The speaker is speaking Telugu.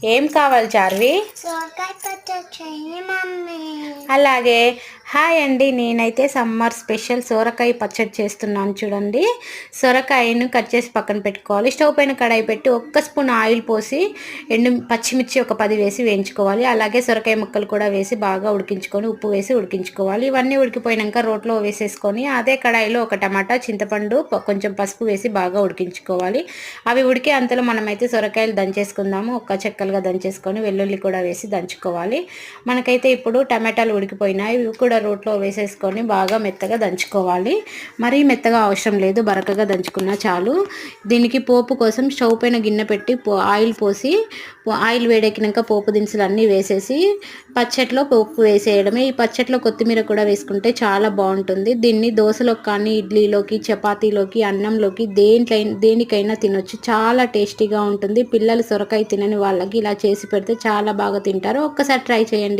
ఏం కావాలి చార్వి? సొరకాయ పచ్చడి చెయ్యి మమ్మీ. అలాగే. హాయ్ అండి, నేనైతే సమ్మర్ స్పెషల్ సొరకాయ పచ్చడి చేస్తున్నాను చూడండి. సొరకాయను కట్ చేసి పక్కన పెట్టుకోవాలి. స్టవ్ పైన కడాయి పెట్టి 1 స్పూన్ ఆయిల్ పోసి పచ్చిమిర్చి ఒక 10 వేసి వేయించుకోవాలి. అలాగే సొరకాయ ముక్కలు కూడా వేసి బాగా ఉడికించుకొని ఉప్పు వేసి ఉడికించుకోవాలి. ఇవన్నీ ఉడికిపోయినాక రోట్లో వేసేసుకొని అదే కడాయిలో ఒక టమాటా, చింతపండు, కొంచెం పసుపు వేసి బాగా ఉడికించుకోవాలి. అవి ఉడికే అంతలో మనమైతే సొరకాయలు దంచేసుకుందాము. ఒక చెక్కలుగా దంచేసుకొని వెల్లుల్లి కూడా వేసి దంచుకోవాలి. మనకైతే ఇప్పుడు టమాటాలు ఉడికిపోయినాయి. ఇవి కూడా రోట్లో వేసేసుకొని బాగా మెత్తగా దంచుకోవాలి. మరీ మెత్తగా అవసరం లేదు, బరకగా దంచుకున్నా చాలు. దీనికి పోపు కోసం స్టవ్ పైన గిన్నె పెట్టి ఆయిల్ పోసి ఆయిల్ వేడెక్కినాక పోపు దినుసులు అన్నీ వేసేసి పచ్చట్లో పోపు వేసేయడమే. ఈ పచ్చట్లో కొత్తిమీర కూడా వేసుకుంటే చాలా బాగుంటుంది. దీన్ని దోశలోకి కానీ, ఇడ్లీలోకి, చపాతీలోకి, అన్నంలోకి దేనికైనా తినొచ్చు. చాలా టేస్టీగా ఉంటుంది. పిల్లలు సొరకాయ తినని వాళ్ళకి ఇలా చేసి పెడితే చాలా బాగా తింటారు. ఒక్కసారి ట్రై చేయండి.